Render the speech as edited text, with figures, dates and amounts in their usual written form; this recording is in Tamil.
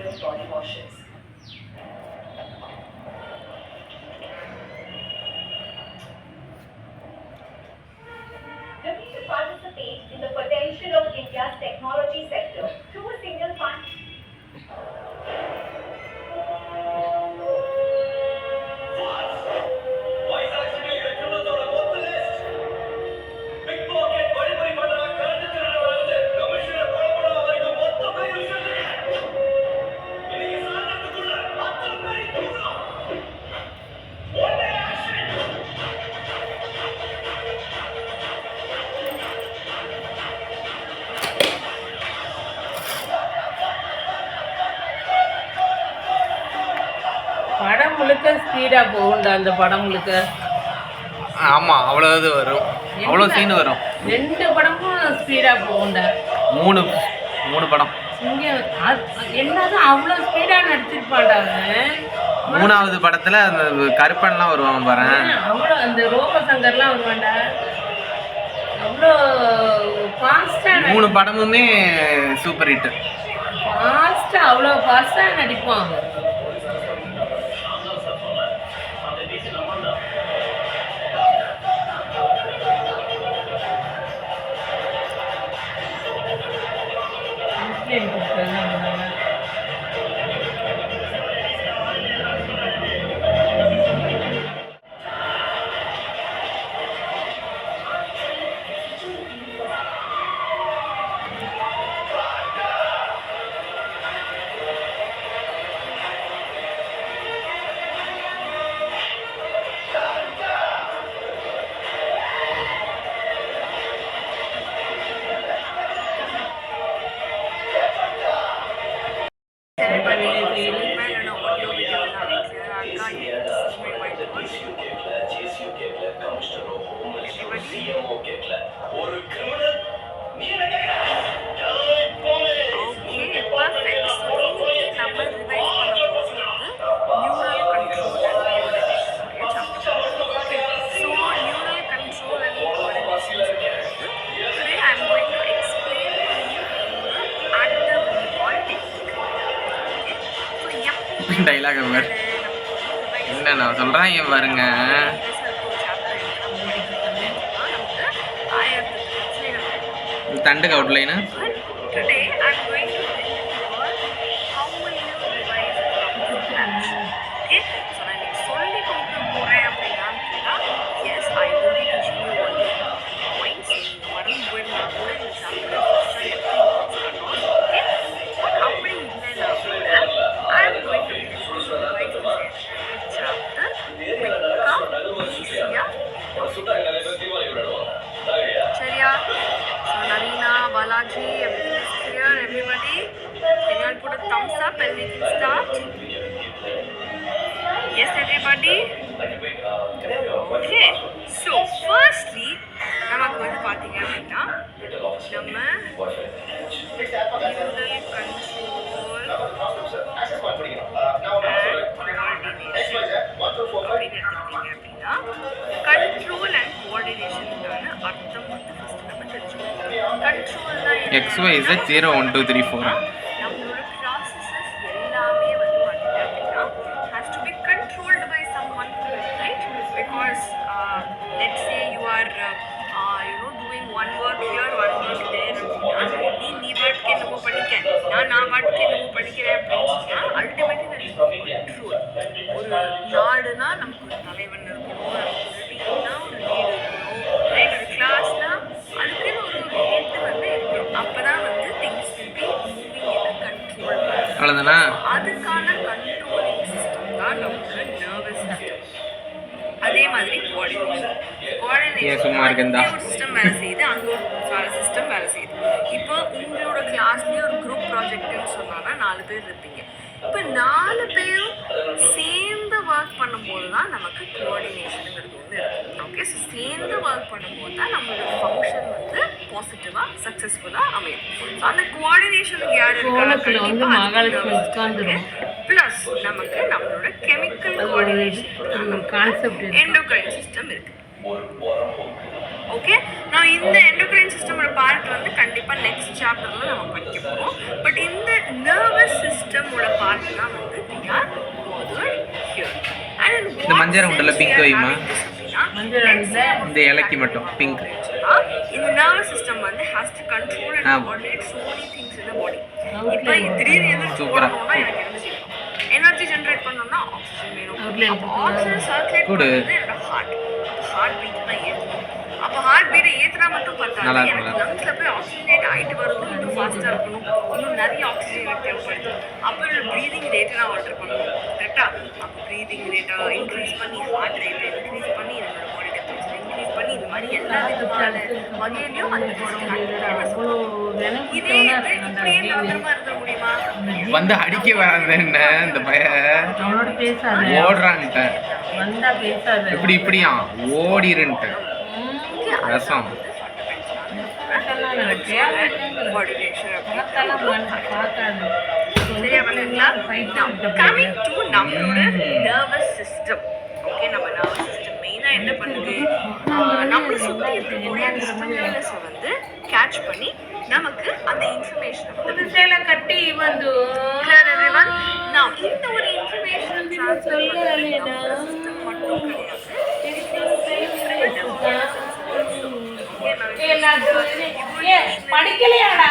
continuous body washes. Looking to participate in the potential of India's technology sector through a single fund. படம் முழுக்க ஸ்பீடாக போகும்டா அந்த படம் முழுக்க. ஆமாம், அவ்வளோ இது வரும், அவ்வளோ சீன் வரும். 2 படமும் ஸ்பீடாக போகும்டா. 3 படம் இங்கே என்னதான் அவ்வளோ ஸ்பீடாக நடிச்சிருப்பான்டா அவன். 3வது படத்தில் அந்த கருப்பன்லாம் வருவான் பாரு, அவ்வளோ அந்த ரோபசங்கர்லாம் வருவான்டா. அவ்வளோ ஃபாஸ்ட்டாக 3 படமுமே சூப்பர் ஹிட். ஃபாஸ்ட்டாக அவ்வளோ ஃபாஸ்ட்டாக நடிப்பான் அவன். டைலாக் மாதிரி என்ன நான் சொல்கிறேன் இங்கே பாருங்க. தண்டுக்கு outline Balaji, everything is clear, everybody? Can you all put a thumbs up and we can start? Yes, everybody? Okay, so firstly, நமக்கு வந்து பார்த்தீங்க அப்படின்னா நம்ம control and coordination அர்த்தம் வந்து ஃபர்ஸ்ட் நம்ம தெரிஞ்சுக்கணும். XYZ 0 1 2 3 4 நம்மளோட ப்ராசஸஸ் எல்லாமே வந்து பார்த்தீங்க அப்படின்னா has to be controlled by someone, right? Because let's say you are doing one work here, one work there. நீ வாட்க்கு என்னமோ பண்ணிக்க, நான் வாட்க்கு என்னமோ பண்ணிக்கிறேன் அப்படின்னா அல்டிமேட்லி தட் இஸ் கண்ட்ரோல். ஒரு நாடுனா நமக்கு ஒரு தலைவன் இருக்கணும், ஒரு டீம்னா ஒரு லீடர் இருக்கணும், ரைட்? ஒரு கிளாஸ்னா அதுக்குன்னு ஒரு ஹெட் வந்து இருக்கணும். அப்பதான் வந்து things will be moving in control. அவ்வளோதானா? அதுக்கான கண்ட்ரோலிங் சிஸ்டம் தான் நமக்கு நர்வஸ் சிஸ்டம். அதே மாதிரி கோஆர்டினேஷன் ஒரு சிஸ்டம் வேலை செய்யுது, அங்கே ஒரு சிஸ்டம் வேலை செய்யுது. இப்போ உங்களோட கிளாஸ்லேயே ஒரு குரூப் ப்ராஜெக்ட்னு சொன்னாங்கன்னா 4 பேர் இருப்பீங்க. இப்போ 4 பேரும் சேர்ந்து ஒர்க் பண்ணும்போது தான் நமக்கு கோஆர்டினேஷனுங்கிறது ஒன்று இருக்கும். ஓகே, ஸோ சேர்ந்து ஒர்க் பண்ணும்போது தான் நம்மளோட ஃபங்க்ஷன் வந்து பாசிட்டிவாக சக்ஸஸ்ஃபுல்லாக அமையும். ஸோ அந்த கோஆர்டினேஷனுக்கு யார் இருக்காங்க? ப்ளஸ் நமக்கு நம்மளோட chemical coordination concept endocrine system இருக்குது. ஓகே, நான் இந்த எண்டோக்ரைன் சிஸ்டமோட பார்ட் வந்து கண்டிப்பாக நெக்ஸ்ட் சாப்டரில் நம்ம படிக்க போகிறோம். பட் இந்த நர்வஸ் சிஸ்டமோட heart தான் வந்து they are bothered here. And இந்த மஞ்சள் உண்டல்ல pink வைமா? மஞ்சள் வந்து இந்த இலைக்கு மட்டும் பிங்க். இந்த nervous system வந்து has to control and coordinate so many things in the body. இப்போ திடீர்னு எந்திரிச்சு சூப்பரா. ஓடணும்னா எனக்கு எனர்ஜி ஜெனரேட் பண்ணணும்னா ஆக்சிஜன் வேணும். அப்போ ஆக்சிஜன் சர்க்குலேட் குடு. பண்ணுறது என்னோட ஹார்ட் பீட் தான் ஏற்றணும். அப்போ ஹார்ட் பீட்டை ஏற்றினா மட்டும் நல்லா பார்த்தாலும் இருக்கும், எனக்கு லங்ஸ்ல போய் ஆக்சிஜனேட் ஆகிட்டு வரணும், இன்னும் ஃபாஸ்ட்டாக இருக்கணும், இன்னும் நிறைய ஆக்சிஜன் எனக்கு தேவைப்படுது. அப்போ ப்ரீதிங் ரேட்டை நான் ஆல்டர் பண்ணணும். கரெக்டாக? அப்போ ப்ரீதிங் ரேட்டை இன்க்ரீஸ் பண்ணி ஹார்ட் ரேட்டை இன்க்ரீஸ் பண்ணி என்னோட பாடி டெம்பரேச்சர் இன்க்ரீஸ் பண்ணி இந்த மாதிரி எல்லா விதமான வகையிலையும் அந்த இதே இப்படியே நிரந்தரமா இருக்க முடியுமா? வந்து அடிக்க வராது என்ன இந்த பய அவனோட பேசாத ஓடுறான்ட்ட வந்தா பேசாத இப்படியா ஓடிருன்ட்டு ரசம் சரியா பண்ணுங்களா? Coming to நம்மளோட nervous system. Okay, நம்ம nervous system மெயினா என்ன பண்ணுது? நம்மள சுத்தி இருக்கக்கூடிய stimulus வந்து கேட்ச் பண்ணி நமக்கு அந்த இன்ஃபர்மேஷன் புது சேலை கட்டி வந்து clear everyone. Now இந்த ஒரு இன்ஃபர்மேஷன் ட்ரான்ஸ்ஃபர் பண்றது நம்ம சிஸ்டம் மட்டும் கிடையாது. படிக்கலையாடா